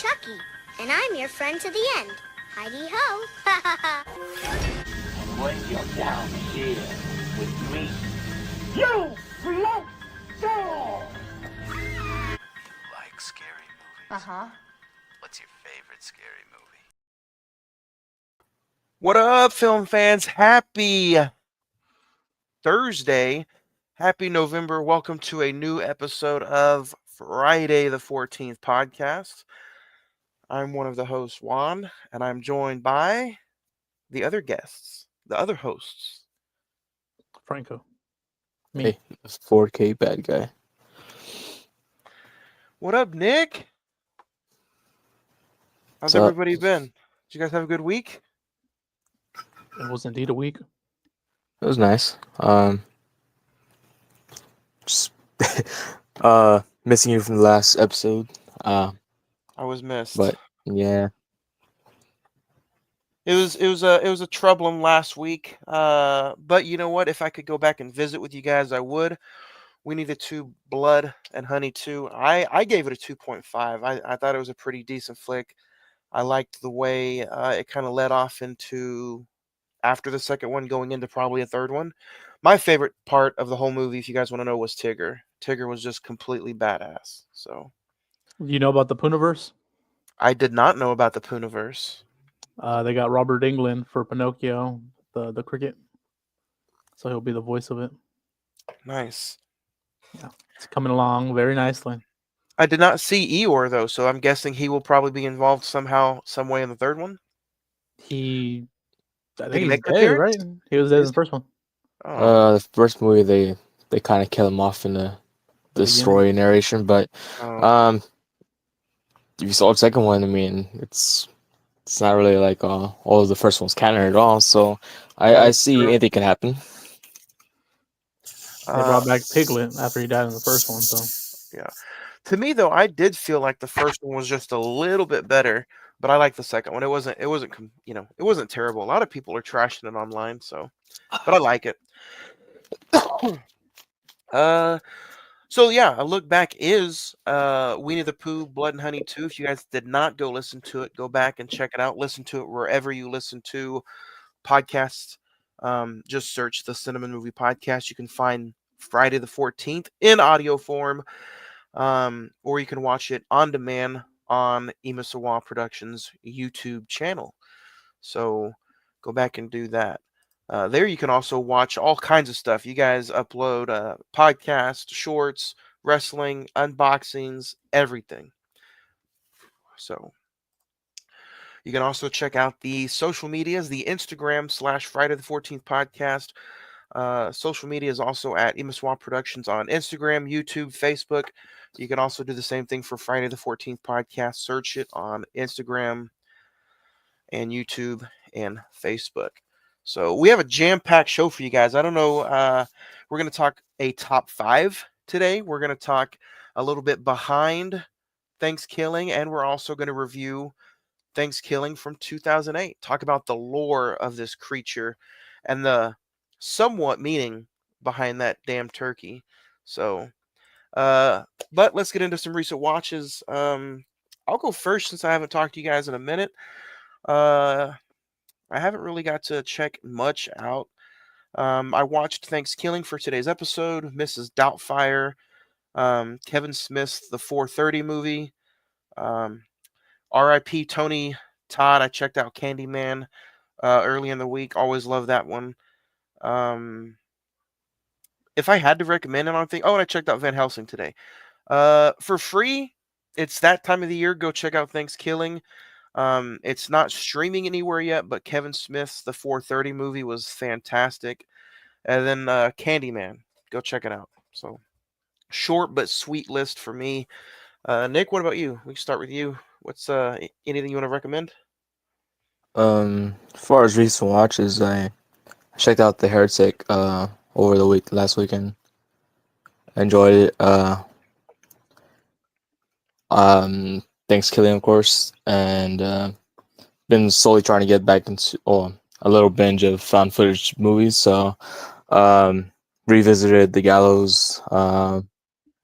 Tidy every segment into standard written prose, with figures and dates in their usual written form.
Chucky, and I'm your friend to the end. Heidi-ho. Ha ha ha. When you're down here with me, you belong there! Like scary movies? Uh-huh. What's your favorite scary movie? What up, film fans? Happy Thursday. Happy November. Welcome to a new episode of Friday the 14th podcast. I'm one of the hosts, Juan, and I'm joined by the other guests, the other hosts. Franco. Me. Hey, 4K bad guy. What up, Nick? How's What's up? everybody been? Did you guys have a good week? It was indeed a week. It was nice. Just missing you from the last episode. I was missed. But yeah, It was a troublesome last week. But you know what? If I could go back and visit with you guys, I would. We needed two Blood and Honey 2. I gave it a 2.5. I thought it was a pretty decent flick. I liked the way it kind of led off into after the second one, going into probably a third one. My favorite part of the whole movie, if you guys want to know, was Tigger. Tigger was just completely badass. So You know about the Puniverse? I did not know about the Puniverse. They got Robert Englund for Pinocchio, the cricket. So he'll be the voice of it. Nice. Yeah, it's coming along very nicely. I did not see Eeyore though, so I'm guessing he will probably be involved somehow, some way in the third one. I Did he think he's make an dead, right? appearance? He was dead in the first one. Oh, the first movie they kind of kill him off in the beginning. story narration, but oh. if you saw the second one, I mean, it's not really like all of the first one's canon at all. So I That's see true. anything can happen. They brought back Piglet after he died in the first one. So Yeah. To me though, I did feel like the first one was just a little bit better, but I like the second one. It wasn't it wasn't terrible. A lot of people are trashing it online, so but I like it. So yeah, a look back is Winnie the Pooh, Blood and Honey 2. If you guys did not go listen to it, go back and check it out. Listen to it wherever you listen to podcasts. Just search the Cinnamon Movie Podcast. You can find Friday the 14th in audio form. Or you can watch it on demand on Imisawa Productions YouTube channel. So go back and do that. There you can also watch all kinds of stuff. You guys upload podcasts, shorts, wrestling, unboxings, everything. So you can also check out the social medias, the Instagram / Friday the 14th podcast. Social media is also at Imaswa Productions on Instagram, YouTube, Facebook. You can also do the same thing for Friday the 14th podcast. Search it on Instagram and YouTube and Facebook. So we have a jam-packed show for you guys. I don't know. We're going to talk a top 5 today. We're going to talk a little bit behind Thanskilling, and we're also going to review Thanskilling from 2008. Talk about the lore of this creature and the somewhat meaning behind that damn turkey. So, but let's get into some recent watches. I'll go first since I haven't talked to you guys in a minute. I haven't really got to check much out. I watched Thanskilling for today's episode, Mrs. Doubtfire, Kevin Smith's The 4:30 movie, R.I.P. Tony Todd. I checked out Candyman early in the week. Always love that one. If I had to recommend anything, and I checked out Van Helsing today. For free, it's that time of the year. Go check out Thanskilling. It's not streaming anywhere yet, but Kevin Smith's The 4:30 movie was fantastic. And then Candyman, go check it out. So short but sweet list for me. Nick, what about you? We can start with you. What's anything you want to recommend? As far as recent watches, I checked out The Heretic over the last weekend. Enjoyed it. Thanksgiving, of course, and been slowly trying to get back into a little binge of found footage movies. So, revisited The Gallows.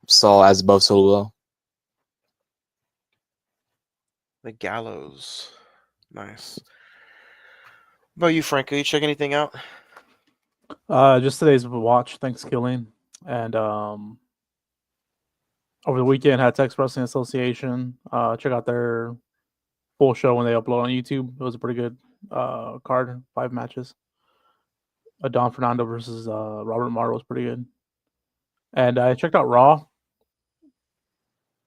Saw As Above, So Below. The Gallows. Nice. What about you, Franco? You check anything out? Just today's watch Thanskilling, and over the weekend had Texas Wrestling Association. Check out their full show when they upload on YouTube. It was a pretty good card, 5 matches. Don Fernando versus Robert Marr was pretty good. And I checked out Raw,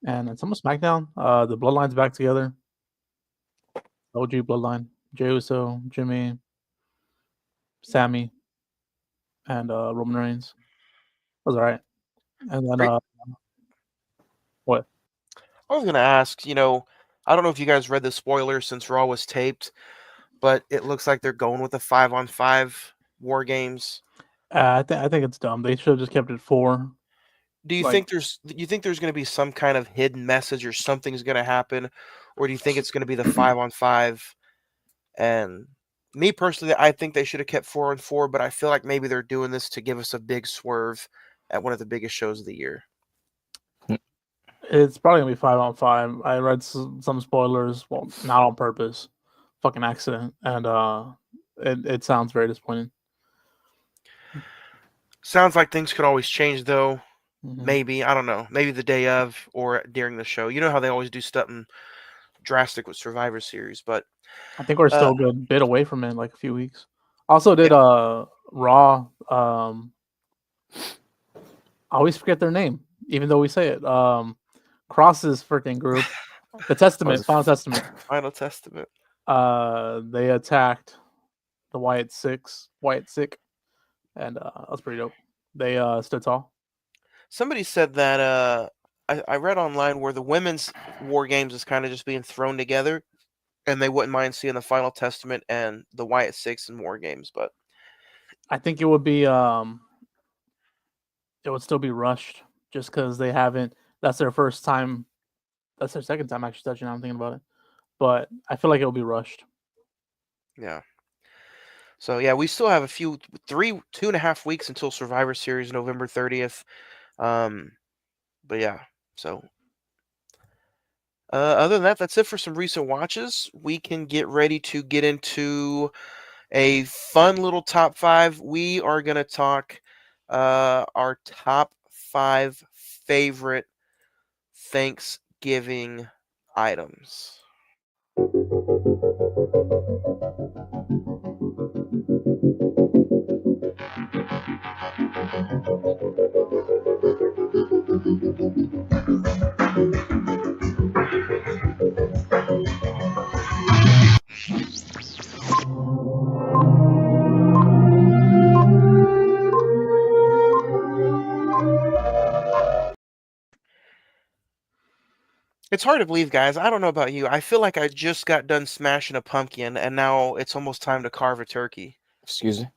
and then some of SmackDown. The Bloodline's back together. OG Bloodline, Jey Uso, Jimmy, Sammy, and Roman Reigns. That was all right. And then Great. what? I was gonna ask. I don't know if you guys read the spoilers since Raw was taped, but it looks like they're going with the 5-on-5 War Games. I think it's dumb. They should have just kept it 4. Do you Like- think there's going to be some kind of hidden message or something's going to happen, or do you think it's going to be the 5-on-5? And me personally, I think they should have kept 4-on-4, but I feel like maybe they're doing this to give us a big swerve at one of the biggest shows of the year. It's probably gonna be 5-on-5. I read some spoilers. Well, not on purpose, fucking accident, and it sounds very disappointing. Sounds like things could always change, though. Mhm. Maybe, I don't know. Maybe the day of or during the show. You know how they always do something drastic with Survivor Series, but I think we're still a good bit away from it, like a few weeks. Also did Raw. I always forget their name, even though we say it. Cross's freaking group, the Testament, Final Testament. Final Testament. They attacked the Wyatt Sick, and that was pretty dope. They stood tall. Somebody said that I read online where the women's War Games is kind of just being thrown together, and they wouldn't mind seeing the Final Testament and the Wyatt Six in War Games, but I think it would be it would still be rushed just because they haven't. That's their first time. That's their second time actually touching. I'm thinking about it, but I feel like it will be rushed. yeah. So yeah, we still have 2.5 weeks until Survivor Series, November 30th. But yeah, so other than that, that's it for some recent watches. We can get ready to get into a fun little top 5. We are gonna talk our top 5 favorite Thanksgiving items. It's hard to believe, guys. I don't know about you. I feel like I just got done smashing a pumpkin, and now it's almost time to carve a turkey. Excuse me.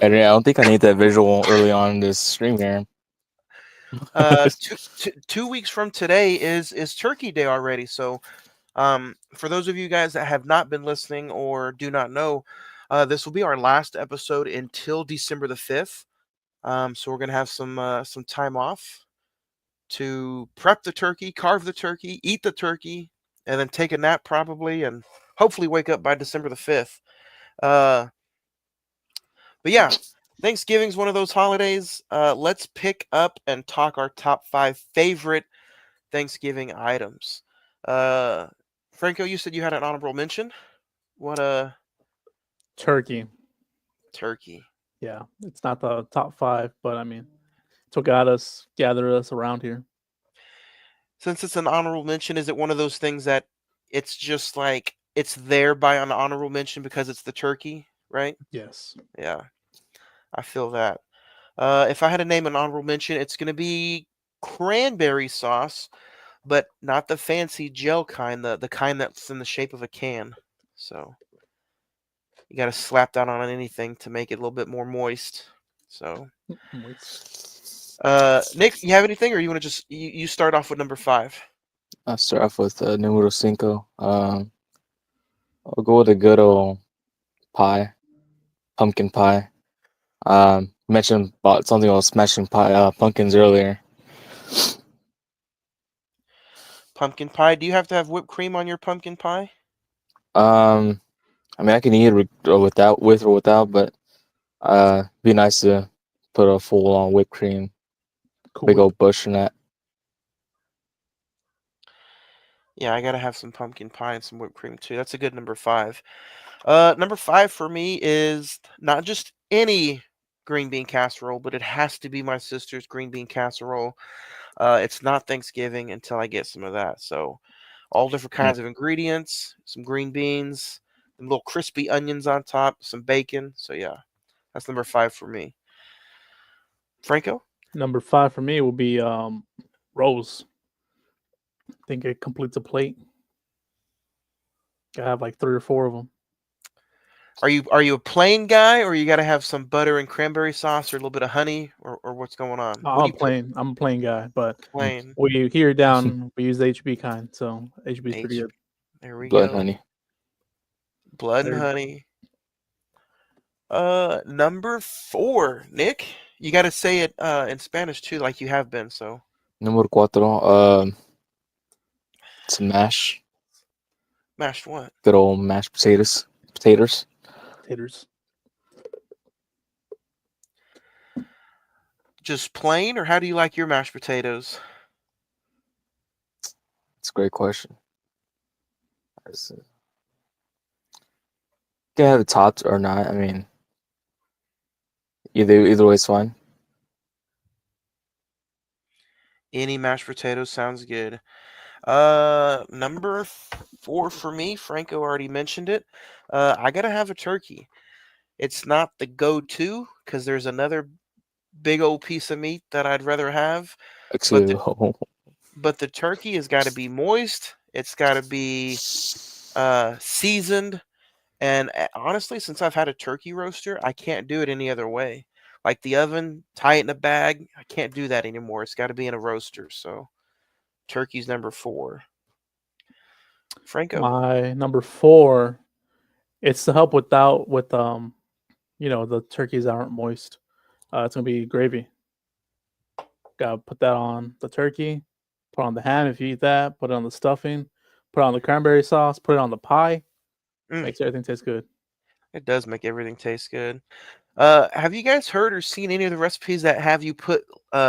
And I don't think I need that visual early on in this stream here. 2 weeks from today is Turkey Day already. So, for those of you guys that have not been listening or do not know, this will be our last episode until December the 5th. So we're gonna have some time off to prep the turkey, carve the turkey, eat the turkey, and then take a nap probably, and hopefully wake up by December the 5th. But yeah, Thanksgiving's one of those holidays. Let's pick up and talk our top 5 favorite Thanksgiving items. Franco, you said you had an honorable mention. What Turkey. turkey? Yeah, it's not the top 5, but I mean, it's what gathered us around here. Since it's an honorable mention, is it one of those things that it's just like it's there by an honorable mention because it's the turkey, right? Yes. Yeah, I feel that. If I had to name an honorable mention, it's going to be cranberry sauce, but not the fancy gel kind, the kind that's in the shape of a can. So you got to slap that on anything to make it a little bit more moist. So, Nick, you have anything, or you want to just you start off with number 5? I'll start off with numero cinco. I'll go with a good old pie, pumpkin pie. Mentioned about something about smashing pumpkins earlier. Pumpkin pie. Do you have to have whipped cream on your pumpkin pie? I mean, I can eat it without, with or without, but be nice to put a full on whipped cream, Cool big Whip. old bush in that. Yeah, I gotta have some pumpkin pie and some whipped cream too. That's a good number 5. Number 5 for me is not just any green bean casserole, but it has to be my sister's green bean casserole. It's not Thanksgiving until I get some of that. So, all different Hmm. kinds of ingredients, some green beans, and little crispy onions on top, some bacon. So yeah, that's number 5 for me. Franco, Number 5 for me will be rolls. I think it completes a plate. I have like 3 or 4 of them. are you a plain guy, or you got to have some butter and cranberry sauce, or a little bit of honey, or what's going on? What do you put I'm a plain guy, but plain? we here down we use the HB kind, so HB is pretty H. good. There we Blood and go. honey. Blood and There, honey. Number 4, Nick. You got to say it in Spanish too, like you have been. So Number cuatro. Some mash. mashed what? Good old mashed potatoes. Potatoes. taters. Just plain, or how do you like your mashed potatoes? It's a great question. Can have it topped or not. I mean, either way is fine. Any mashed potatoes sounds good. Number 4 for me, Franco already mentioned it. I gotta have a turkey. It's not the go-to because there's another big old piece of meat that I'd rather have, but Actually, the turkey has got to be moist. It's got to be seasoned. And honestly, since I've had a turkey roaster, I can't do it any other way. Like the oven, tie it in a bag. I can't do that anymore. It's got to be in a roaster. So turkey's number 4. Franco, My number 4, it's to help with the turkeys that aren't moist. It's gonna be gravy. Gotta put that on the turkey, put on the ham if you eat that, put it on the stuffing, put it on the cranberry sauce, put it on the pie. Mm. Makes everything taste good. it does make everything taste good. Have you guys heard or seen any of the recipes that have you put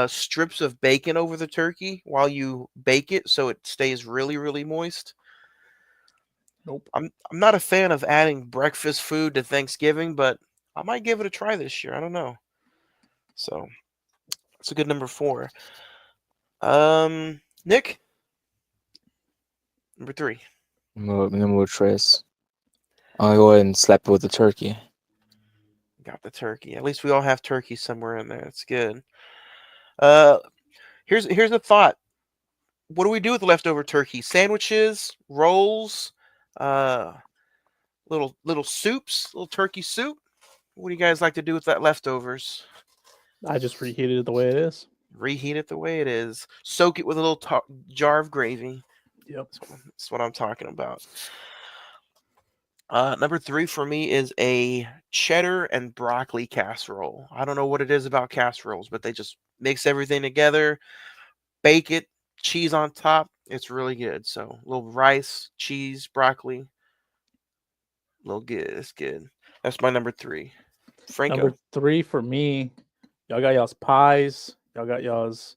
strips of bacon over the turkey while you bake it so it stays really, really moist? Nope. I'm not a fan of adding breakfast food to Thanksgiving, but I might give it a try this year. I don't know. So it's a good number 4. Nick, number 3. number tres. I'll go ahead and slap it with the turkey. Got the turkey. At least we all have turkey somewhere in there. That's good. Uh, here's a thought. What do we do with the leftover turkey? Sandwiches, rolls, uh, little soups, little turkey soup. What do you guys like to do with that leftovers? I just reheated it the way it is. Reheat it the way it is. Soak it with a little jar of gravy. Yep. That's what I'm talking about. Number 3 for me is a cheddar and broccoli casserole. I don't know what it is about casseroles, but they just mix everything together, bake it, cheese on top. It's really good. So a little rice, cheese, broccoli, a little good. It's good. That's my number 3. Franco. Number 3 for me, y'all got y'all's pies. Y'all got y'all's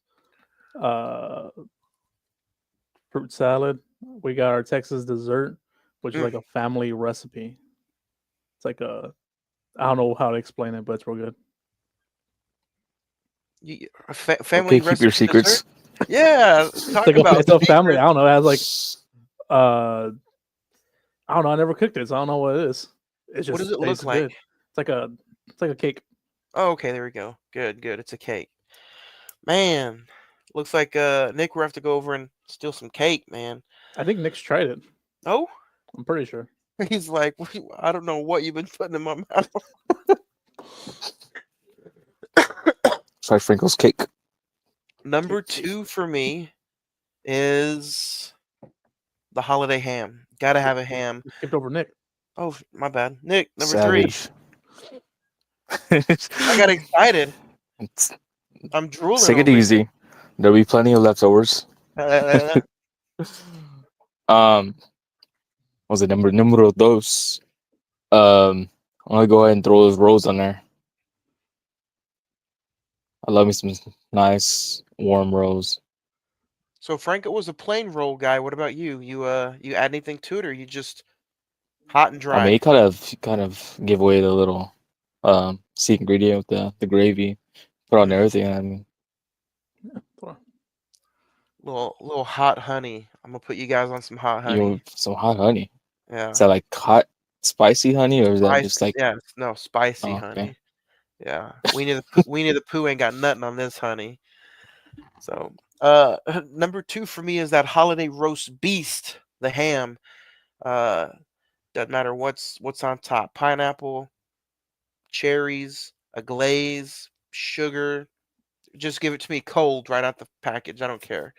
uh, fruit salad. We got our Texas dessert, which is like a family recipe. It's like I don't know how to explain it, but it's real good. Family Okay, keep your recipe secrets. dessert? Yeah, talk about It's a family. secrets. I don't know. It has like I don't know. I never cooked it, so I don't know what it is. It just What does it look tastes like? good. It's like a cake. Oh, okay, there we go. Good, good. It's a cake. Man, looks like Nick will have to go over and steal some cake, man. I think Nick's tried it. Oh, I'm pretty sure. he's like, I don't know what you've been putting in my mouth. Try Frankel's cake. Number 2 for me is the holiday ham. Gotta have a ham. You skipped over Nick. Oh, my bad. Nick, number 3. Savage. I got excited. I'm drooling. Take it over easy. There'll be plenty of leftovers. here. Um, what was it numero dos? I'm gonna go ahead and throw those rolls on there. I love me some nice warm rolls. So Franco was a plain roll guy. What about you? You add anything to it, or you just hot and I mean, dry? you kind of give away the little secret ingredient with the gravy, put on Mm, everything. I mean, little hot honey. I'm gonna put you guys on some hot you honey. know, some hot honey. Is Yeah, that like hot, spicy honey, or is that just spice. like Yeah, no spicy oh, okay? honey. Yeah, Weenie the Pooh ain't got nothing on this honey. So, number two for me is that holiday roast beast, the ham. Uh, doesn't matter what's on top. Pineapple, cherries, a glaze, sugar. Just give it to me cold right out the package. I don't care.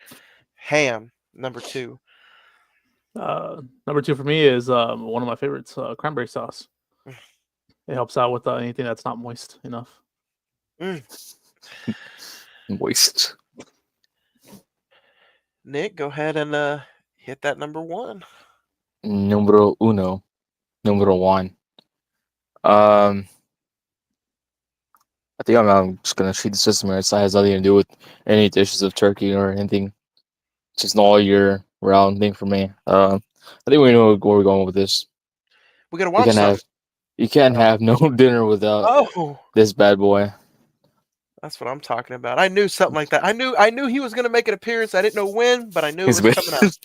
Ham, number two. Number two for me is one of my favorites, cranberry sauce. It helps out with anything that's not moist enough. Mm. Moist. Nick, go ahead and hit that number one. Numero uno. Numero one. Um, I think I'm just gonna treat the system here. It has nothing to do with any dishes of turkey or anything. It's just an all year round thing for me. I think we know where we're going with this. We gotta You watch can something. have you can't have no dinner without Oh, this bad boy. that's what I'm talking about. I knew something like that. I knew he was gonna make an appearance. I didn't know when, but I knew it It's was with coming out.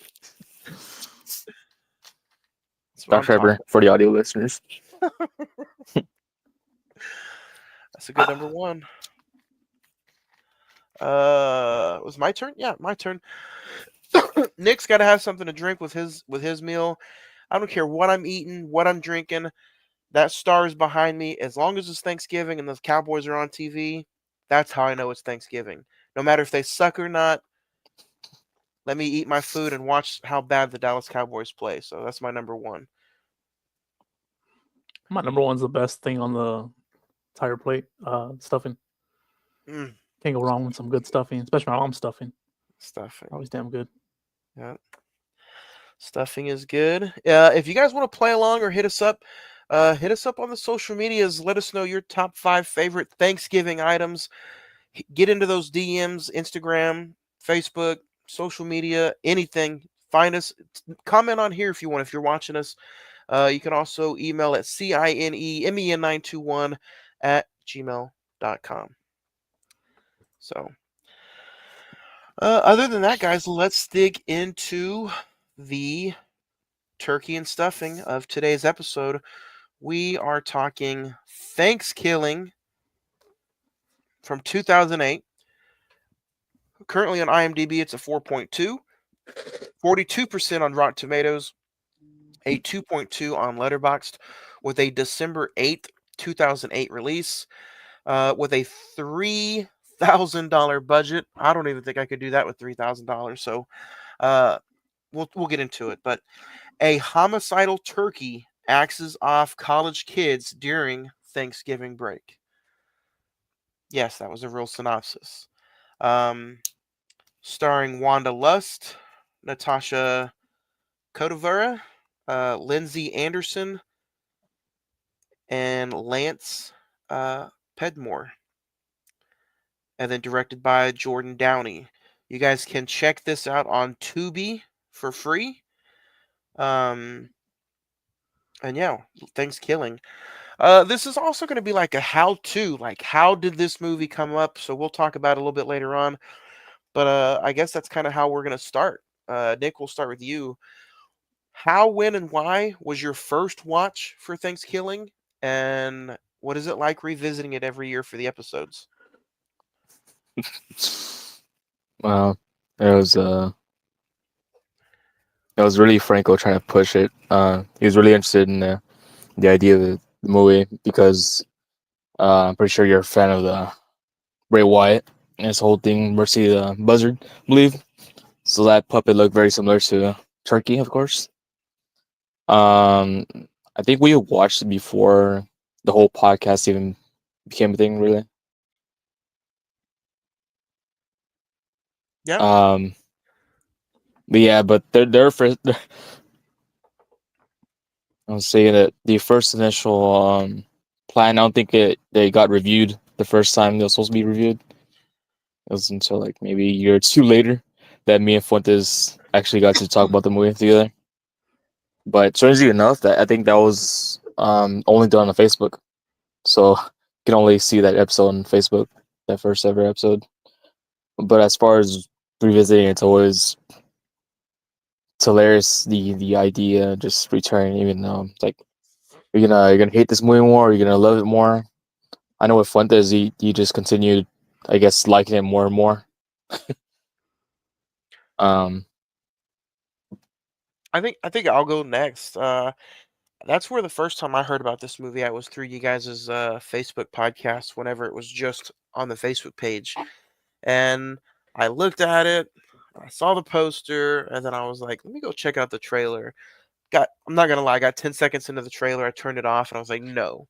That's what I'm Dr. Pepper talking. for the audio listeners. That's a good number one. It was my turn? Yeah, my turn. Nick's got to have something to drink with his meal. I don't care what I'm eating, what I'm drinking. That star is behind me. As long as it's Thanksgiving and the Cowboys are on TV, that's how I know it's Thanksgiving. No matter if they suck or not, let me eat my food and watch how bad the Dallas Cowboys play. So that's my number one. My number one's the best thing on the entire plate. Stuffing. Mm, Can't go wrong with some good stuffing, especially my mom's stuffing. stuffing. Always damn good. Yeah. Stuffing is good. If you guys want to play along or hit us up on the social medias. Let us know your top 5 favorite Thanksgiving items. Get into those DMs, Instagram, Facebook, social media, anything. Find us. Comment on here if you want. If you're watching us, you can also email at cinemen921@gmail.com. So, other than that, guys, let's dig into the turkey and stuffing of today's episode. We are talking Thanskilling from 2008. Currently on IMDb, it's a 4.2, 42% on Rotten Tomatoes, a 2.2 on Letterboxd, with a December 8th, 2008 release, with a $3,000 budget. I don't even think I could do that with $3,000. So uh, we'll get into it. But a homicidal turkey axes off college kids during Thanksgiving break. Yes, that was a real synopsis. Um, Starring Wanda Lust, Natasha Codovera, Lindsay Anderson, and Lance Pedmore. And then directed by Jordan Downey. You guys can check this out on Tubi for free. And yeah, Thanksgiving. This is also going to be like a how-to, like how did this movie come up? So we'll talk about it a little bit later on. But I guess that's kind of how we're going to start. Nick, we'll start with you. How, when, and why was your first watch for Thanksgiving? And what is it like revisiting it every year for the episodes? Well, it was it was really Franco trying to push it. He was really interested in the idea of the movie because I'm pretty sure you're a fan of the Bray Wyatt and his whole thing, Mercy the Buzzard, I believe. So that puppet looked very similar to Turkey, of course. Um, I think we watched it before the whole podcast even became a thing, really. Yeah. Um, But yeah, but their first, I was saying that the first initial plan, I don't think they got reviewed the first time they were supposed to be reviewed. It was until like maybe a year or two later that me and Fuentes actually got to talk about the movie together. But strangely enough, that I think that was only done on Facebook, so you can only see that episode on Facebook, that first ever episode. But as far as revisiting, it's hilarious, the idea just returning, even though it's like you're gonna hate this movie more, or you're gonna love it more. I know with Fuentes, he just continued, I guess, liking it more and more. Um, I think I'll go next. That's where the first time I heard about this movie, I was through you guys' Facebook podcast whenever it was just on the Facebook page. And I looked at it, I saw the poster, and then I was like, let me go check out the trailer. I'm not gonna lie, I got 10 seconds into the trailer, I turned it off, and I was like, no.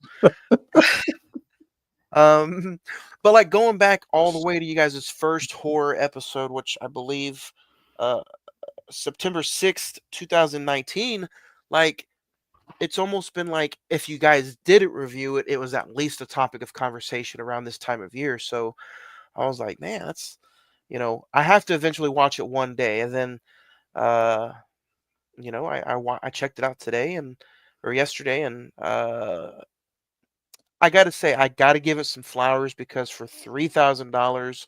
Um, but like going back all the way to you guys' first horror episode, which I believe uh September 6th, 2019, like it's almost been like if you guys didn't review it, it was at least a topic of conversation around this time of year. So I was like, man, I have to eventually watch it one day. And then, uh, I checked it out today or yesterday, and I got to say, I got to give it some flowers because for $3,000,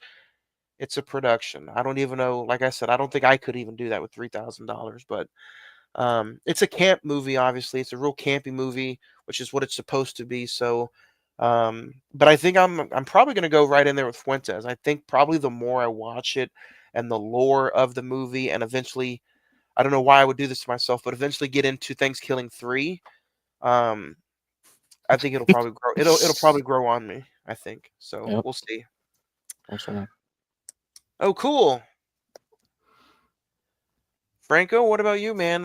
it's a production. I don't even know. Like I said, I don't think I could even do that with $3,000, but it's a camp movie, obviously. It's a real campy movie, which is what it's supposed to be. So, but I think I'm probably gonna go right in there with Fuentes. I think probably the more I watch it and the lore of the movie, and eventually, I don't know why I would do this to myself, but eventually get into Thanksgiving 3. Um, I think it'll probably grow. It'll probably grow on me. I think so. yep. We'll see. Thanks for that. Oh, cool. Franco, what about you, man?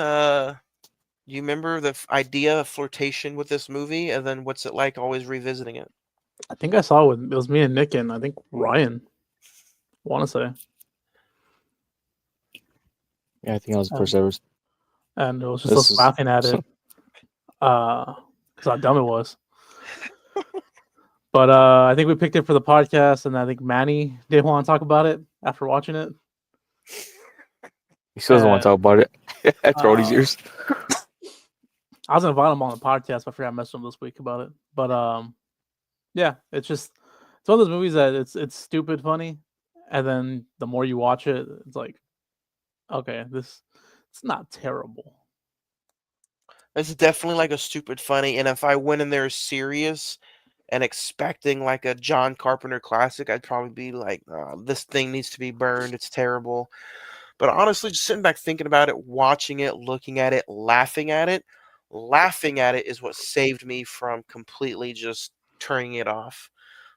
You remember the idea of flirtation with this movie, and then what's it like always revisiting it? I think I saw it was me and Nick and I think Ryan. I want to say, Yeah, I think that was the um, first ever. and it was just This us is laughing at it, because how dumb it was. But I think we picked it for the podcast, and I think Manny didn't want to talk about it after watching it. he still doesn't want to talk about it after all these Uh, years. I was gonna invite him on the podcast, but I forgot to message him this week about it. But yeah, it's one of those movies that it's stupid funny, and then the more you watch it, it's like, okay, it's not terrible. It's definitely like a stupid funny, and if I went in there serious and expecting like a John Carpenter classic, I'd probably be like, this thing needs to be burned. It's terrible. But honestly, just sitting back thinking about it, watching it, looking at it, laughing at it is what saved me from completely just turning it off.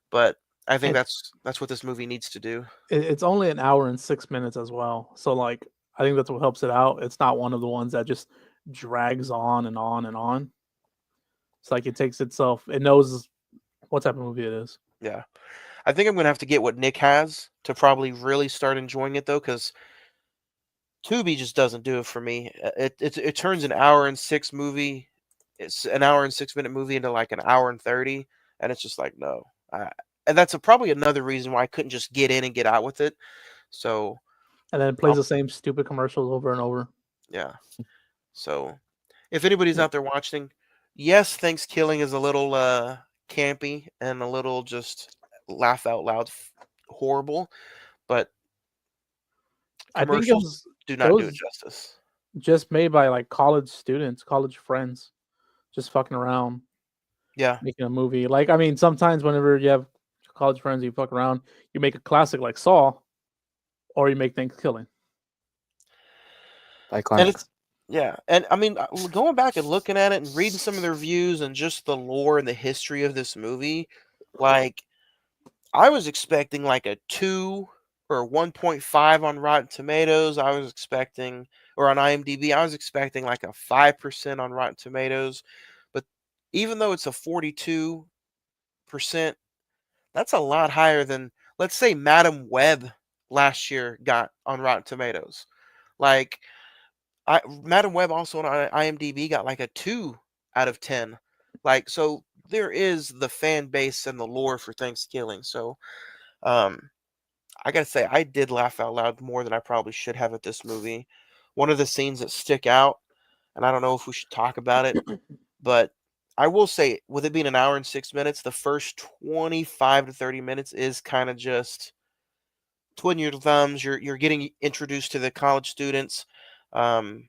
But I think And that's what this movie needs to do. it's only an hour and 6 minutes as well. So like, I think that's what helps it out. It's not one of the ones that just drags on and on and on. It's like it takes itself. It knows what type of movie it is. Yeah. I think I'm gonna have to get what Nick has to probably really start enjoying it though, because Tubi just doesn't do it for me. It turns an hour and six movie, it's an hour and 6 minute movie into like an hour and 30, and it's just like no. And that's probably another reason why I couldn't just get in and get out with it. So And then it plays I'll the same stupid commercials over and over. yeah. So if anybody's out there watching, yes, Thanksgiving is a little campy and a little just laugh out loud horrible, but I think it commercials was do it not do it was justice. just made by like college students, college friends, just fucking around Yeah. making a movie. Like, I mean, sometimes whenever you have college friends, you fuck around, you make a classic like Saw, or you make Thanksgiving. And Iconic. it's yeah, and I mean, going back and looking at it and reading some of the reviews and just the lore and the history of this movie, like I was expecting like a 2 or 1.5 on Rotten Tomatoes. I was expecting, or on IMDb, I was expecting like a 5% on Rotten Tomatoes. But even though it's a 42%, that's a lot higher than, let's say, Madam Web last year got on Rotten Tomatoes. Like, Madam Web also on IMDb got like a 2 out of 10. Like, so there is the fan base and the lore for Thanskilling. So, um, I gotta say, I did laugh out loud more than I probably should have at this movie. One of the scenes that stick out, and I don't know if we should talk about it, but I will say, with it being an hour and 6 minutes, the first 25 to 30 minutes is kind of just twiddling your thumbs. You're getting introduced to the college students. Um,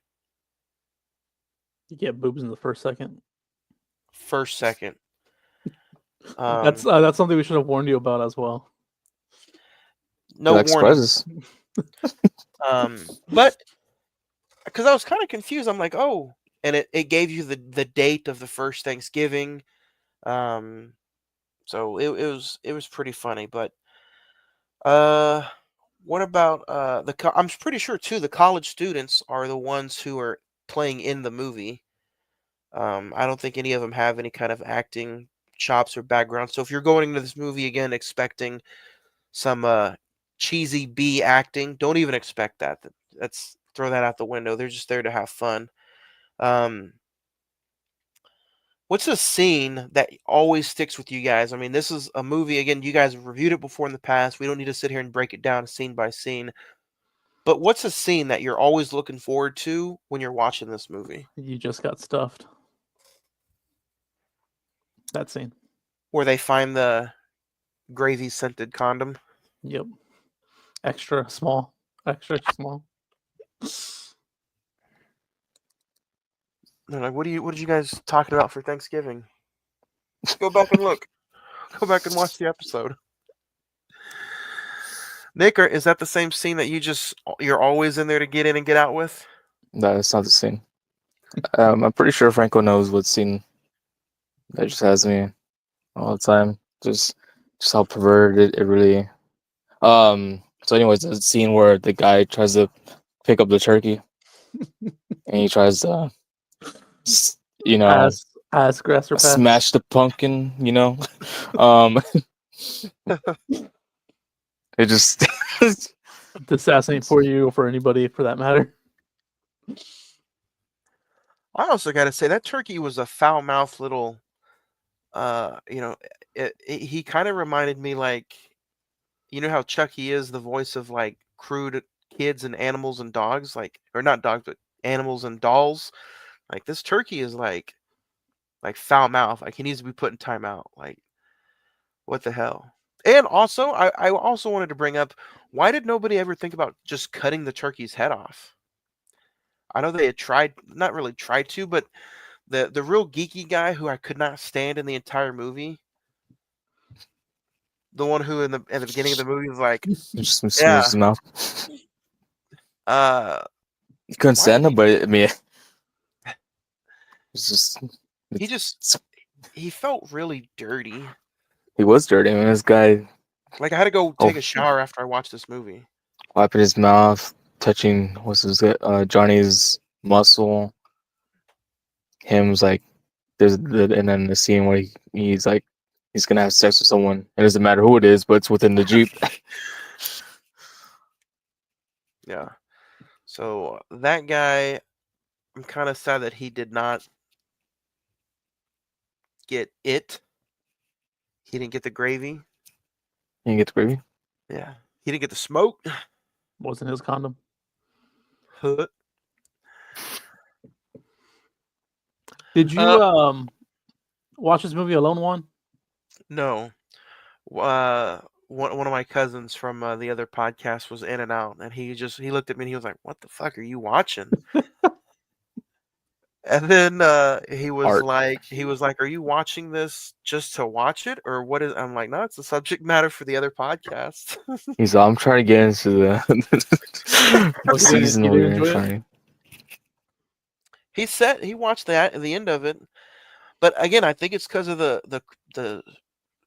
You get boobs in the first second. First second. That's something we should have warned you about as well. No like warning. surprises. But because I was kind of confused, I'm like, oh, and it gave you the date of the first Thanksgiving. So it was pretty funny. But uh, what about I'm pretty sure too the college students are the ones who are playing in the movie. I don't think any of them have any kind of acting chops or background. So if you're going into this movie again expecting some cheesy B acting, don't even expect that. That's throw that out the window. They're just there to have fun. Um, what's a scene that always sticks with you guys? I mean, this is a movie again. You guys have reviewed it before in the past. We don't need to sit here and break it down scene by scene. But what's a scene that you're always looking forward to when you're watching this movie? You just got stuffed. That scene. Where they find the gravy scented condom. Yep. Extra small. Extra small. They're like, what did you guys talking about for Thanksgiving? Go back and look. Go back and watch the episode. Nick, is that the same scene that you're always in there to get in and get out with? That's not the scene. I'm pretty sure Franco knows what scene that just has me all the time. Just how perverted it really. So, anyways, the scene where the guy tries to pick up the turkey, and he tries to, Ass grass or pass. smash the pumpkin. Um, it just The assassinate for you or for anybody for that matter. I also got to say that turkey was a foul-mouthed little. He kind of reminded me like, how Chucky is the voice of like crude kids and animals and dogs, like or not dogs but animals and dolls. Like this turkey is like foul mouth. Like he needs to be put in timeout. Like what the hell? And also, I also wanted to bring up why did nobody ever think about just cutting the turkey's head off? I know they had tried, not really tried to, but the real geeky guy who I could not stand in the entire movie, the one who at the beginning of the movie was like, just smooth yeah, his mouth. uh, You couldn't why stand did him, but I mean, it's just he felt really dirty. he was dirty. I mean, this guy Like I had to go take a shower after I watched this movie. wiping his mouth, touching Johnny's muscle. Him's like and then the scene where he's like he's gonna have sex with someone. It doesn't matter who it is, but it's within the Jeep. Yeah. So that guy, I'm kind of sad that he did not get it. He didn't get the gravy. You can get the gravy. Yeah. He didn't get the smoke. Wasn't his condom. Huh. Did you watch this movie Alone One? No. One of my cousins from the other podcast was in and out, and he looked at me and he was like, "What the fuck are you watching?" And then he was like, "Are you watching this just to watch it, or what is?" I'm like, "No, it's the subject matter for the other podcast." He's like, I'm trying to get into the season you over didn't here. enjoy it? Trying. He said he watched that at the end of it, but again, I think it's because of the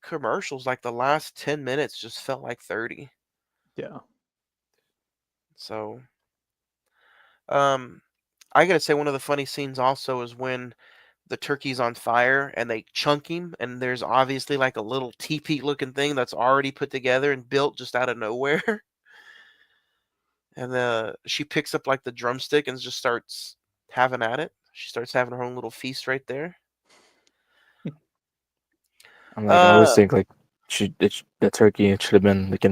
commercials. Like the last 10 minutes just felt like 30. Yeah. So, I gotta say one of the funny scenes also is when the turkey's on fire and they chunk him, and there's obviously like a little teepee looking thing that's already put together and built just out of nowhere. and she picks up like the drumstick and just starts having at it. She starts having her own little feast right there. I'm like, I always Uh, think like the turkey it should have been like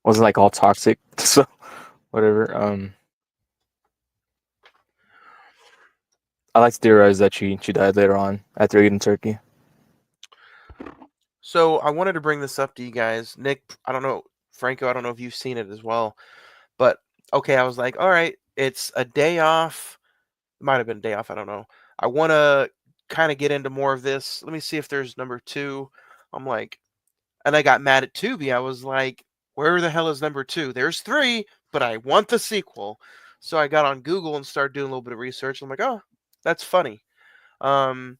wasn't like all toxic, so whatever. I like to theorize that she died later on after eating turkey. so I wanted to bring this up to you guys, Nick. I don't know, Franco. I don't know if you've seen it as well, but okay, I was like, all right, it's a day off. It might have been a day off. I don't know. I want to kind of get into more of this. Let me see if there's number two. I'm like, and I got mad at Tubi. I was like, where the hell is number two? There's three, but I want the sequel. So I got on Google and started doing a little bit of research. I'm like, oh, that's funny. Um,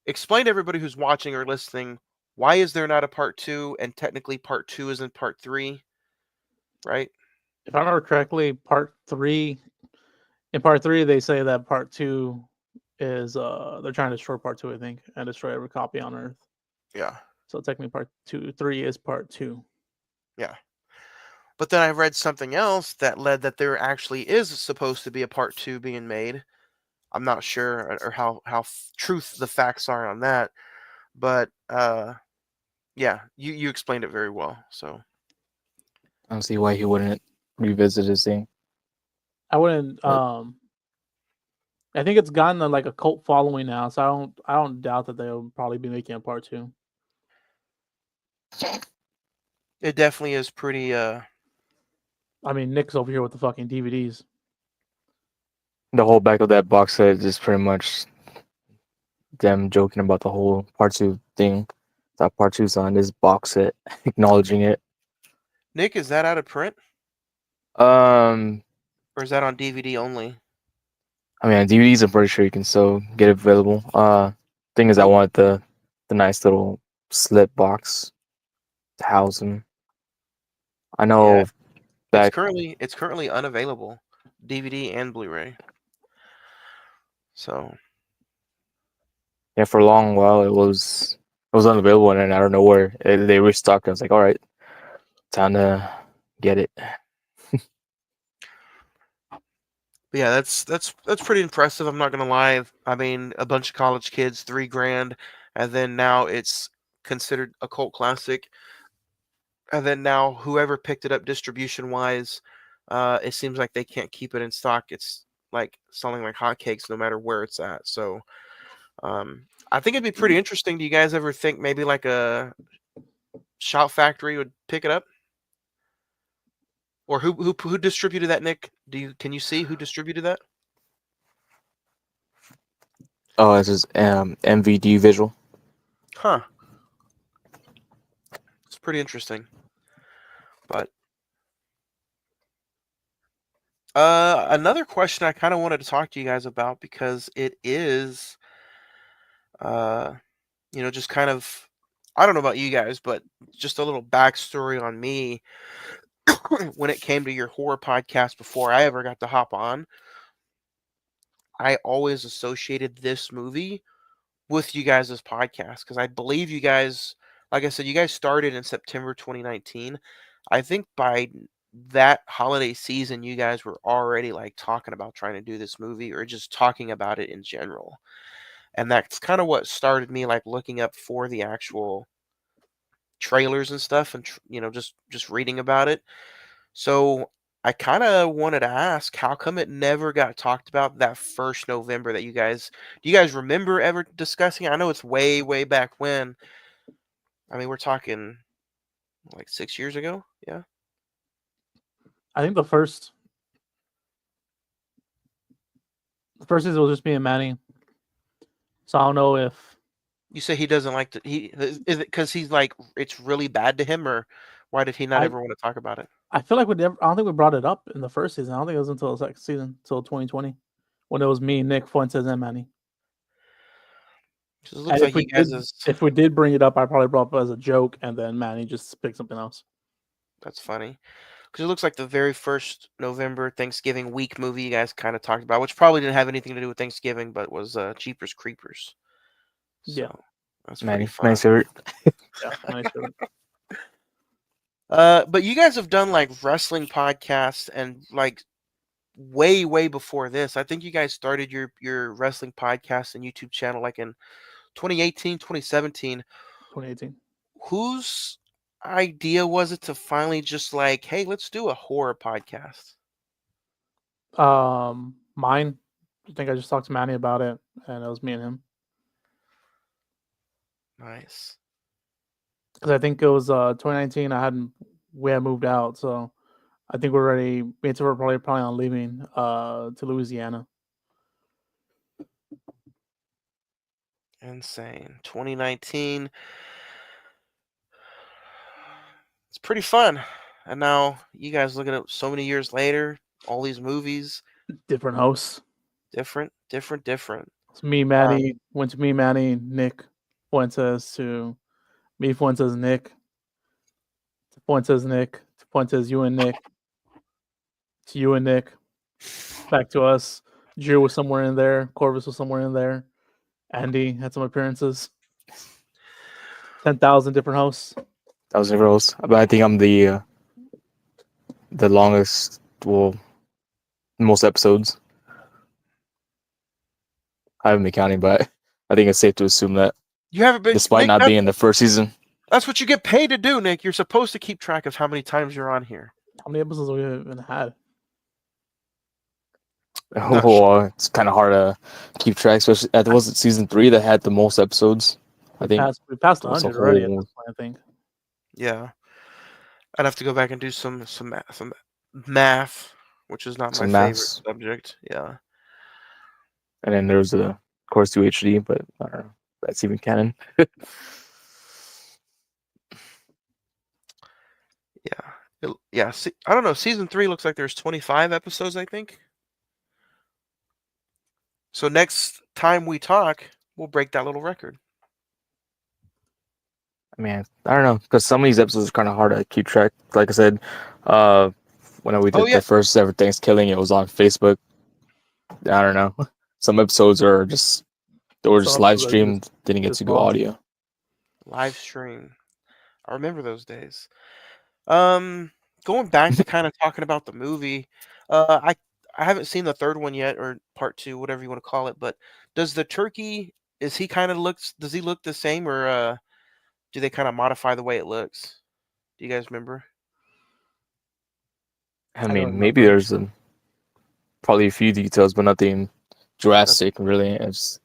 Explain to everybody who's watching or listening, why is there not a part two? And technically, part two isn't part three, right? If I remember correctly, in part three they say that part two is they're trying to destroy part two, I think, and destroy every copy on Earth. Yeah, So technically three is part two. yeah. But then I read something else that led that there actually is supposed to be a part two being made. I'm not sure or how truth the facts are on that, but yeah, you explained it very well. So I don't see why he wouldn't revisit his thing. I wouldn't But I think it's gotten like a cult following now, so I don't doubt that they'll probably be making a part two. it definitely is pretty. I mean, Nick's over here with the fucking DVDs. the whole back of that box set is just pretty much them joking about the whole part two thing. That part two's on this box set, acknowledging it. Nick, is that out of print Um, or is that on DVD only? I mean, on DVDs, I'm pretty sure you can still get it available. Thing is, I want the nice little slip box to house them. I Yeah, know back, it's currently unavailable, DVD and Blu-ray. So yeah, for a long while it was unavailable, and then out of nowhere they restocked. I was like, all right, time to get it. but yeah, that's pretty impressive. I'm not gonna lie. I mean, a bunch of college kids, $3,000, and then now it's considered a cult classic. And then now whoever picked it up distribution wise, it seems like they can't keep it in stock. It's like selling like hotcakes no matter where it's at. So I think it'd be pretty interesting. Do you guys ever think maybe like a Shout Factory would pick it up? Or who distributed that, Nick? Can you see who distributed that? Oh, this is MVD Visual. Huh. It's pretty interesting. But another question I kind of wanted to talk to you guys about because it is uh just kind of, I don't know about you guys, but just a little backstory on me when it came to your horror podcast before I ever got to hop on. I always associated this movie with you guys' podcast because I believe you guys, like I said, you guys started in September 2019. I think by that holiday season, you guys were already like talking about trying to do this movie or just talking about it in general. And that's kind of what started me like looking up for the actual trailers and stuff and just reading about it. So I kind of wanted to ask, how come it never got talked about that first November that do you guys remember ever discussing it? I know it's way back when. I mean, we're talking like 6 years ago. Yeah. I think the first season was just me and Manny. So I don't know if You say he doesn't like to, is it because he's like, it's really bad to him, or why did he not I ever want to talk about it? I feel like I don't think we brought it up in the first season. I don't think it was until the second season, until 2020, when it was me, Nick, Fuentes, and Manny. 'Cause it looks And like you guys is, if we did bring it up, I probably brought it up as a joke, and then Manny just picked something else. that's funny. Because it looks like the very first November Thanksgiving week movie you guys kind of talked about, which probably didn't have anything to do with Thanksgiving, but was Jeepers Creepers. Yeah, So that's pretty Manny, fun. Manny's favorite. yeah, Manny's favorite. But you guys have done like wrestling podcasts and like way before this. I think you guys started your wrestling podcast and YouTube channel like in 2018, 2017. 2018. Whose idea was it to finally just like, hey, let's do a horror podcast? Mine. I think I just talked to Manny about it, and it was me and him. Nice. Because I think it was 2019. We had moved out, so I think we're ready. Me and Tim were probably on leaving to Louisiana. Insane. 2019. It's pretty fun. And now you guys look at it so many years later, all these movies, Different hosts. different. So me, Manny went to me, Manny, Nick Fuentes to me, Fuentes, Nick, to Fuentes, Nick, to Fuentes, you and Nick, to you and Nick, back to us. Drew was somewhere in there. Corvus was somewhere in there. Andy had some appearances. 10,000 different hosts. That was never else. But I think I'm the longest, well, most episodes. I haven't been counting, but I think it's safe to assume that, You haven't been, despite Nick, not being in the first season. that's what you get paid to do, Nick. You're supposed to keep track of how many times you're on here. How many episodes have we even had? Not sure. Well, it's kind of hard to keep track, especially at was it season 3 that had the most episodes. I think We passed it was 100 already at whole- this point, I think. Yeah. I'd have to go back and do some math, which is not my Some favorite maths. subject. Yeah. And then there's of course, 2HD, but I don't know if that's even canon. Yeah. I don't know. Season 3 looks like there's 25 episodes, I think. So next time we talk, we'll break that little record. Man, I don't know, because some of these episodes are kind of hard to keep track. Like I said, when we did Oh, yeah. the first ever Thanskilling, it was on Facebook. I don't know. Some episodes are just Some live episodes are streamed, didn't get just to go lost. audio. Live stream. I remember those days. Going back to kind of talking about the movie, I haven't seen the third one yet, or part 2, whatever you want to call it. But does the turkey does he look the same, or do they kind of modify the way it looks? Do you guys remember? I don't mean, maybe remember. there's probably a few details, but nothing drastic, really. It's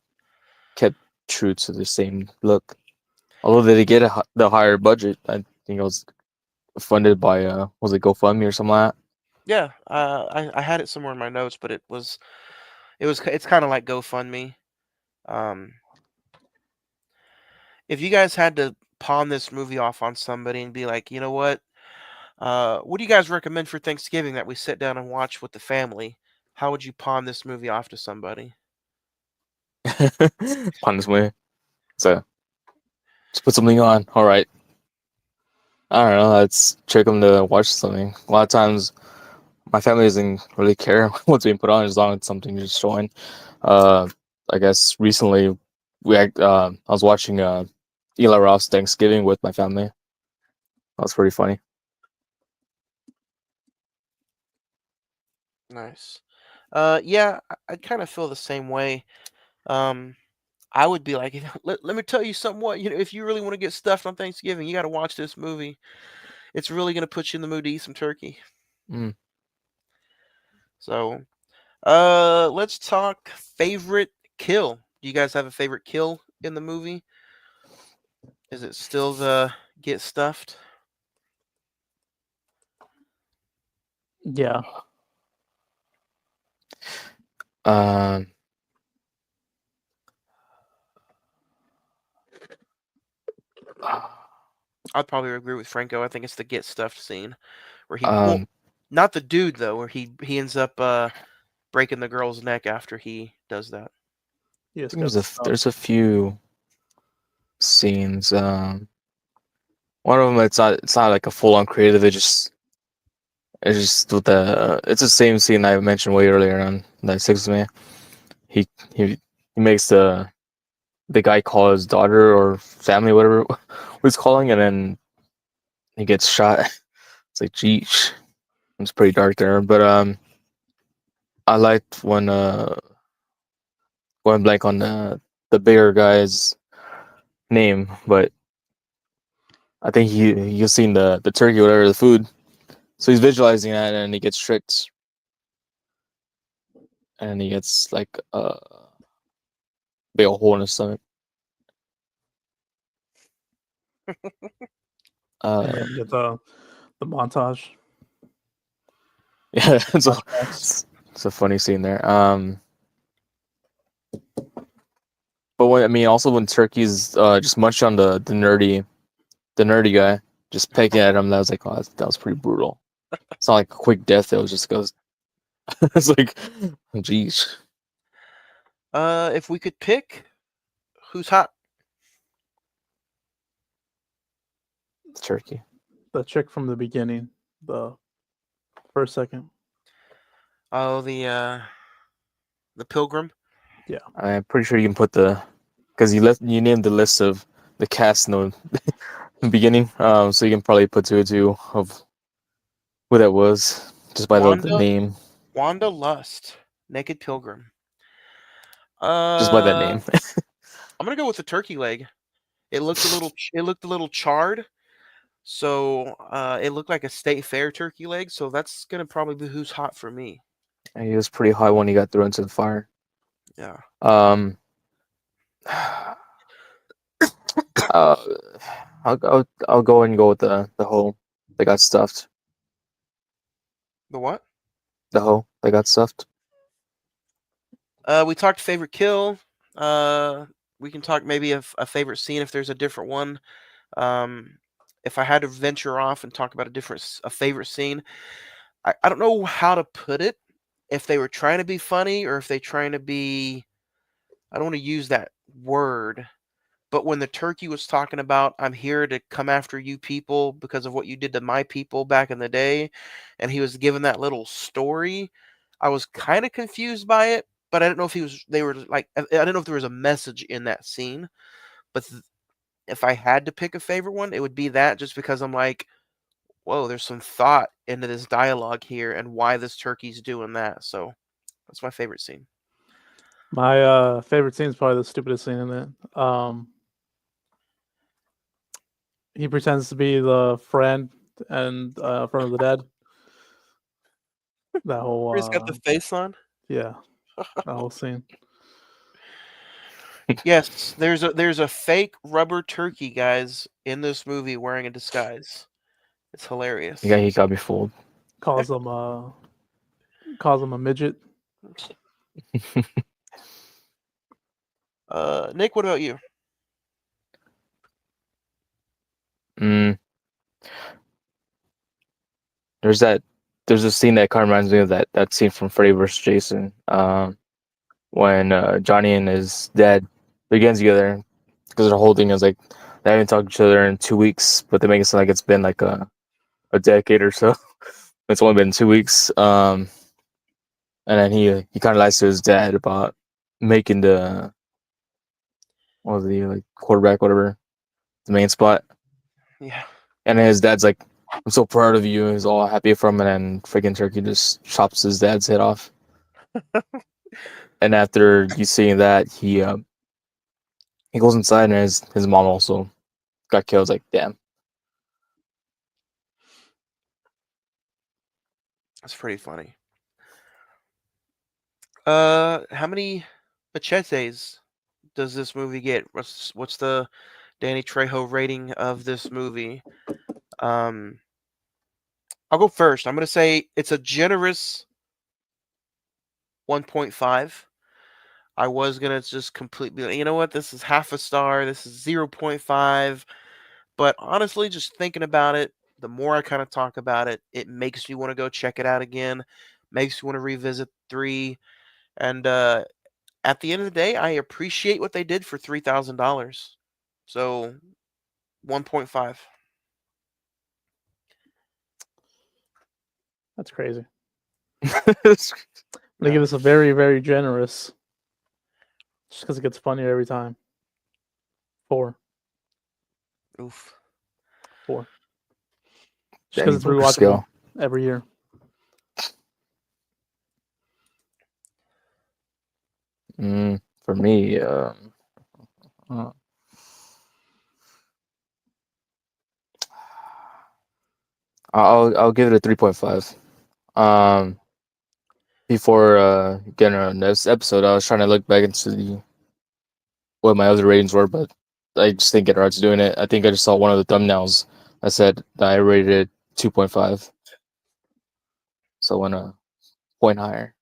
kept true to the same look. Although they did get the higher budget, I think it was funded by was it GoFundMe or something like that? Yeah, I had it somewhere in my notes, but it's kind of like GoFundMe. Um, if you guys had to pawn this movie off on somebody and be like, you know what do you guys recommend for Thanksgiving that we sit down and watch with the family? How would you pawn this movie off to somebody? On this way. So just put something on. All right. I don't know. Let's trick them to watch something. A lot of times, my family doesn't really care what's being put on as long as something is showing. I guess recently I was watching Eli Roth's Thanksgiving with my family. That was pretty funny. Nice. Yeah, I kind of feel the same way. Um, I would be like, let me tell you something. What if you really want to get stuffed on Thanksgiving, you got to watch this movie. It's really gonna put you in the mood to eat some turkey. Mm. So, let's talk favorite kill. Do you guys have a favorite kill in the movie? Is it still the get stuffed? Yeah. Um, I'd probably agree with Franco. I think it's the get stuffed scene where um, not the dude though, where he ends up breaking the girl's neck after he does that. He I just think got stuck. there's a few scenes. One of them it's not like a full on creative. It's just with it's the same scene I mentioned way earlier on that sixth man. He makes the guy call his daughter or family, whatever he's calling, and then he gets shot. It's like, geez, it's pretty dark there. But I liked when going blank on the bigger guy's name, but I think he's seen the turkey, whatever the food, so he's visualizing that, and he gets tricked, and he gets like a big old hole in his stomach. And then you get the montage. Yeah, Flashbacks. it's a funny scene there. But when, I mean, also when turkeys just munch on the nerdy guy, just pecking at him, that was like, oh, that was pretty brutal. It's not like a quick death. It was just goes. It's like, geez, If we could pick, who's hot? turkey. The chick from the beginning, the first second. Oh, the pilgrim. I'm pretty sure you can put because you named the list of the cast in the beginning, so you can probably put two or two of who that was just by the Wanda. name, Wanda Lust, Naked Pilgrim. just by that name. I'm gonna go with the turkey leg. It looked a little. It looked a little charred, so it looked like a state fair turkey leg. So that's gonna probably be who's hot for me. And he was pretty hot when he got thrown into the fire. Yeah. Um, uh, I'll go and go with the hoe that got stuffed. The what? The hoe that got stuffed. We talked favorite kill. We can talk maybe a favorite scene if there's a different one. Um, if I had to venture off and talk about a favorite scene, I don't know how to put it. If they were trying to be funny or if they trying to be, I don't want to use that word, but when the turkey was talking about, I'm here to come after you people because of what you did to my people back in the day, and he was given that little story, I was kind of confused by it, but I didn't know if they were like, I didn't know if there was a message in that scene. But if I had to pick a favorite one, it would be that just because I'm like, whoa, there's some thought into this dialogue here and why this turkey's doing that. So that's my favorite scene. My favorite scene is probably the stupidest scene in it. He pretends to be the friend and friend of the dead. That whole He's got the face on. yeah, that whole scene. Yes, there's a fake rubber turkey, guys, in this movie wearing a disguise. It's hilarious. Yeah, he got me fooled. Calls him a midget. Nick, what about you? Mm, there's a scene that kind of reminds me of that scene from Freddy vs. Jason. When Johnny and his dad they're getting together because they're holding us like they haven't talked to each other in 2 weeks, but they make it sound like it's been like a decade or so. It's only been 2 weeks. And then he kind of lies to his dad about making what was he like quarterback, whatever, the main spot. Yeah. And then his dad's like, "I'm so proud of you." He's all happy from it, and freaking turkey just chops his dad's head off. And after you seeing that, he goes inside, and his mom also got killed. Like, damn. That's pretty funny. How many machetes does this movie get? What's the Danny Trejo rating of this movie? Um, I'll go first. I'm gonna say it's a generous 1.5. I was gonna just completely, you know what? This is half a star. This is 0.5. But honestly, just thinking about it, the more I kind of talk about it, it makes me want to go check it out again. Makes me want to revisit 3. And at the end of the day, I appreciate what they did for $3,000. So 1.5. That's crazy. It's They give us a very, very generous, just because it gets funnier every time. 4. Oof. 4. Just because Dang, it's broke rewatchable scale. every year. For me, uh, I'll give it a 3.5. Um, before getting on this episode, I was trying to look back into what my other ratings were, but I just didn't get around to doing it. I think I just saw one of the thumbnails. I said that I rated it 2.5, so I went a point higher.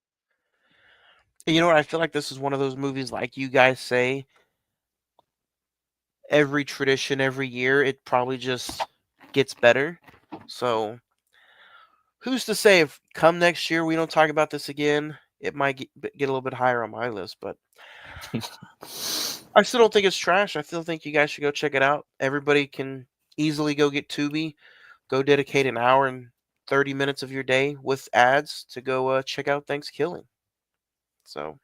And you know what? I feel like this is one of those movies, like you guys say, every tradition, every year, it probably just gets better. So, who's to say if come next year we don't talk about this again, it might get a little bit higher on my list. But I still don't think it's trash. I still think you guys should go check it out. Everybody can easily go get Tubi, go dedicate an hour and 30 minutes of your day with ads to go check out Thanskilling. So,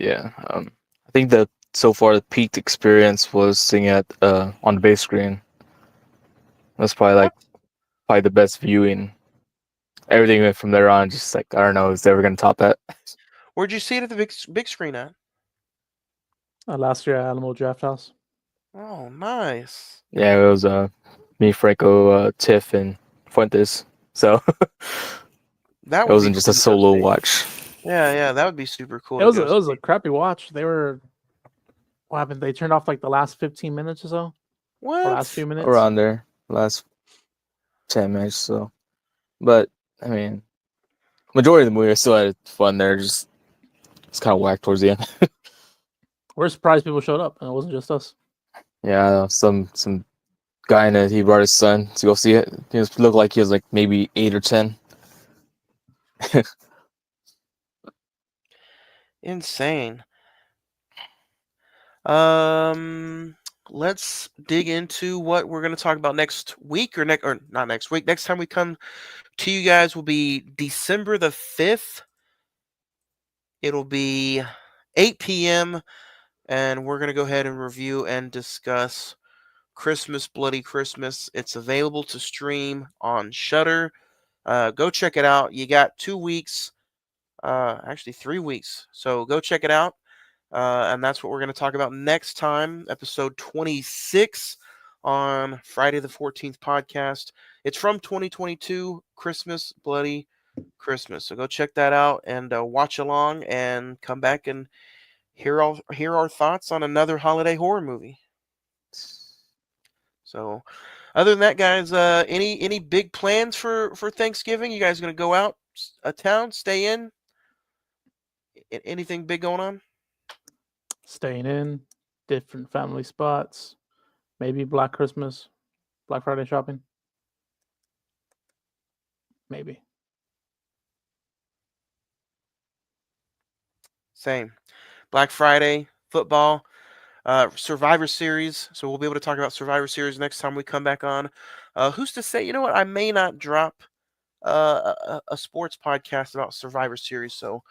Yeah, I think that so far the peak experience was seeing it on the big screen. That's probably the best viewing. Everything from there on, just like I don't know, is ever gonna top that? where'd you see it at the big screen at? Last year at Alamo Draft House. Oh, nice. Yeah, it was me, Franco, Tiff, and Fuentes. So That it would be wasn't just cool a to go solo see. watch. Yeah, that would be super cool It to was go it was see. a crappy watch. They were what happened? They turned off like the last 15 minutes or so, or last What? few minutes. Around there, last 10 minutes. So, but I mean, majority of the movie I still had fun there. Just it's kind of whack towards the end. We're surprised people showed up, and it wasn't just us. Yeah, some guy in it. He brought his son to go see it. He looked like he was like maybe 8 or 10. Insane. Um, let's dig into what we're going to talk about next week or not next week. Next time we come to you guys will be December the 5th. It'll be 8 p.m. and we're going to go ahead and review and discuss Christmas Bloody Christmas. It's available to stream on Shudder. Go check it out. You got 2 weeks, actually 3 weeks. So go check it out. And that's what we're going to talk about next time, episode 26 on Friday the 14th podcast. It's from 2022, Christmas Bloody Christmas. So go check that out and watch along and come back and hear our thoughts on another holiday horror movie. So other than that, guys, any big plans for Thanksgiving? You guys going to go out of town, stay in? Anything big going on? Staying in, different family spots, maybe Black Christmas, Black Friday shopping, maybe. Same. Black Friday, football, Survivor Series. So we'll be able to talk about Survivor Series next time we come back on. Who's to say? You know what? I may not drop a sports podcast about Survivor Series. So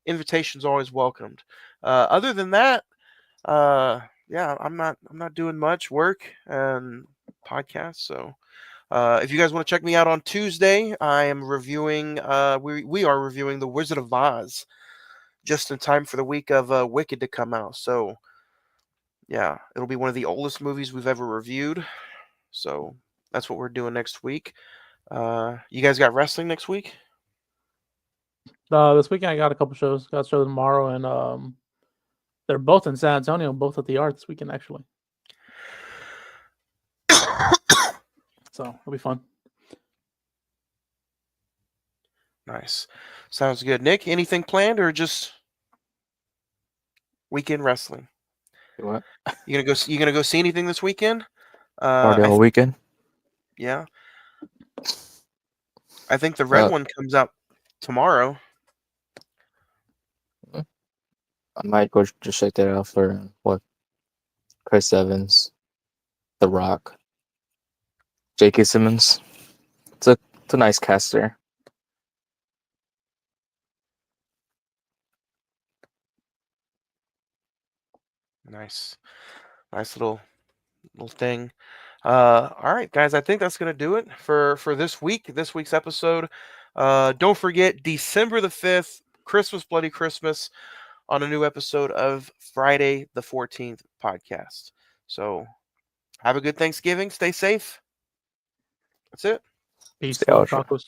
invitations always welcomed. Other than that, yeah, I'm not doing much work and podcasts. So if you guys want to check me out on Tuesday, I am reviewing. We are reviewing The Wizard of Oz just in time for the week of Wicked to come out. So yeah, it'll be one of the oldest movies we've ever reviewed. So that's what we're doing next week. You guys got wrestling next week? This weekend I got a couple shows. Got a show tomorrow, and they're both in San Antonio, both at the Art this weekend actually. So it'll be fun. Nice. Sounds good. Nick, anything planned or just weekend wrestling? What? You gonna go see anything this weekend? Party all weekend. Yeah. I think the red Uh, one comes out tomorrow. I might go just check that out for what Chris Evans, The Rock, J.K. Simmons. It's a nice cast there. Nice. Nice little thing. All right, guys, I think that's gonna do it for this week's episode. Don't forget December the 5th, Christmas Bloody Christmas, on a new episode of Friday the 14th podcast. So have a good Thanksgiving. Stay safe. That's it. Peace, Stay love, ultra. tacos.